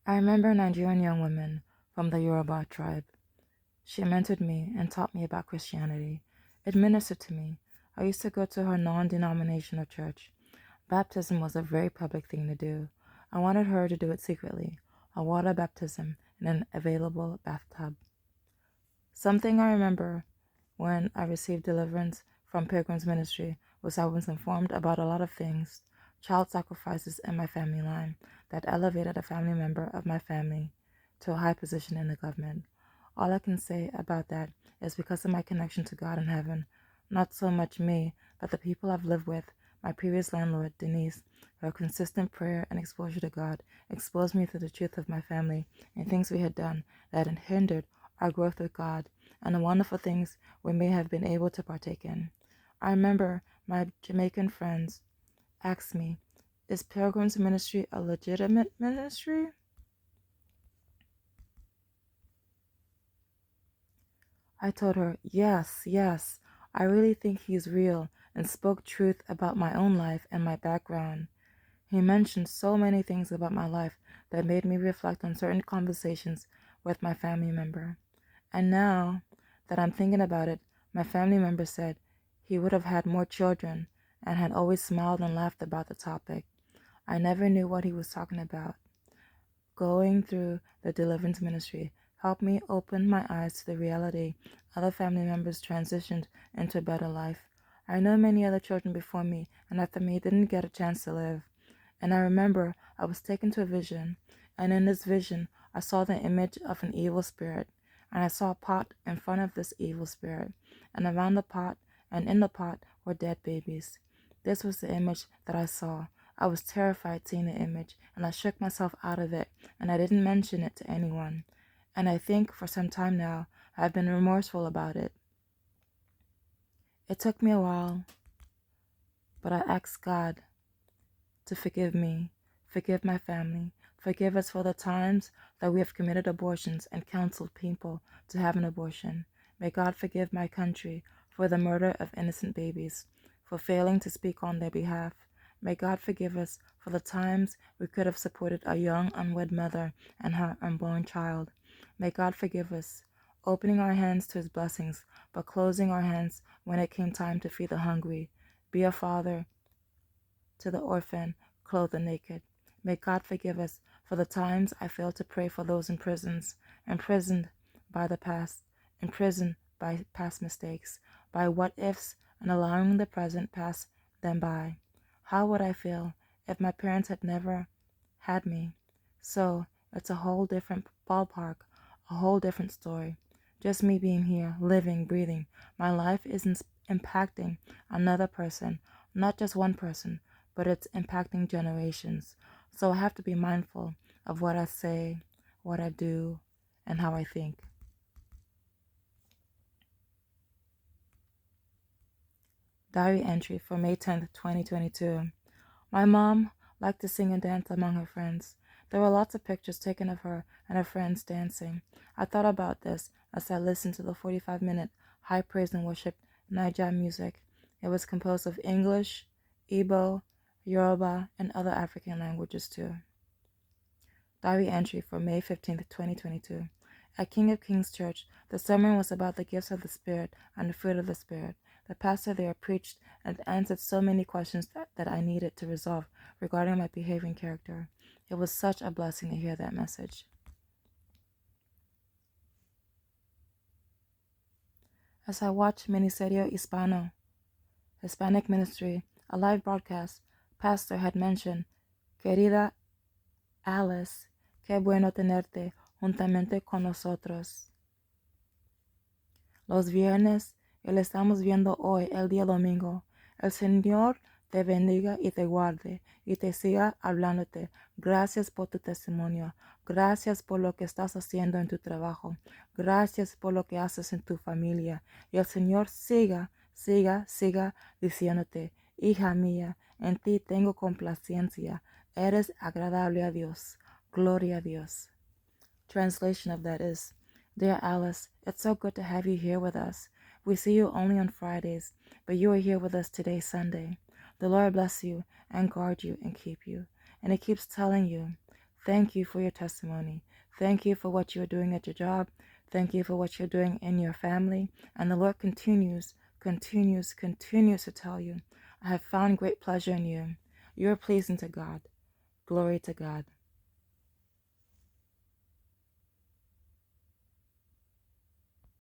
I remember a Nigerian young woman from the Yoruba tribe. She mentored me and taught me about Christianity. It ministered to me. I used to go to her non-denominational church. Baptism was a very public thing to do. I wanted her to do it secretly, a water baptism in an available bathtub. Something I remember when I received deliverance from Pilgrim's ministry was I was informed about a lot of things, child sacrifices in my family line that elevated a family member of my family to a high position in the government. All I can say about that is because of my connection to God in heaven, not so much me, but the people I've lived with. My previous landlord, Denise, her consistent prayer and exposure to God exposed me to the truth of my family and things we had done that had hindered our growth with God and the wonderful things we may have been able to partake in. I remember my Jamaican friends asked me, "Is Pilgrim's ministry a legitimate ministry?" I told her, "Yes, yes, I really think he's real," and spoke truth about my own life and my background. He mentioned so many things about my life that made me reflect on certain conversations with my family member. And now that I'm thinking about it, my family member said he would have had more children and had always smiled and laughed about the topic. I never knew what he was talking about. Going through the deliverance ministry helped me open my eyes to the reality other family members transitioned into a better life. I know many other children before me and after me didn't get a chance to live. And I remember I was taken to a vision, and in this vision I saw the image of an evil spirit, and I saw a pot in front of this evil spirit, and around the pot and in the pot were dead babies. This was the image that I saw. I was terrified seeing the image, and I shook myself out of it, and I didn't mention it to anyone. And I think for some time now I've been remorseful about it. It took me a while, but I asked God to forgive me, forgive my family, forgive us for the times that we have committed abortions and counseled people to have an abortion. May God forgive my country for the murder of innocent babies, for failing to speak on their behalf. May God forgive us for the times we could have supported a young unwed mother and her unborn child. May God forgive us, opening our hands to his blessings, but closing our hands when it came time to feed the hungry. Be a father to the orphan, clothe the naked. May God forgive us for the times I failed to pray for those in prisons, imprisoned by the past, imprisoned by past mistakes, by what ifs, and allowing the present pass them by. How would I feel if my parents had never had me? So it's a whole different ballpark, a whole different story. Just me being here, living, breathing. My life isn't impacting another person, not just one person, but it's impacting generations. So I have to be mindful of what I say, what I do, and how I think. Diary entry for May 10th, 2022. My mom liked to sing and dance among her friends. There were lots of pictures taken of her and her friends dancing. I thought about this as I listened to the 45-minute high praise and worship Naija music. It was composed of English, Igbo, Yoruba, and other African languages too. Diary entry for May 15th, 2022. At King of Kings Church, the sermon was about the gifts of the Spirit and the fruit of the Spirit. The pastor there preached and answered so many questions that I needed to resolve regarding my behavior and character. It was such a blessing to hear that message. As I watched Ministerio Hispano, Hispanic Ministry, a live broadcast, pastor had mentioned, "Querida Alice, qué bueno tenerte juntamente con nosotros los viernes y lo estamos viendo hoy, el día domingo. El Señor te bendiga y te guarde y te siga hablándote. Gracias por tu testimonio. Gracias por lo que estás haciendo en tu trabajo. Gracias por lo que haces en tu familia. Y el Señor siga diciéndote, hija mía, en ti tengo complacencia. Eres agradable a Dios. Gloria a Dios." Translation of that is, "Dear Alice, it's so good to have you here with us. We see you only on Fridays, but you are here with us today, Sunday. The Lord bless you and guard you and keep you." And it keeps telling you, Thank you for your testimony. Thank you for what you're doing at your job. Thank you for what you're doing in your family. And the Lord continues to tell you, I have found great pleasure in you. You're pleasing to God. Glory to God.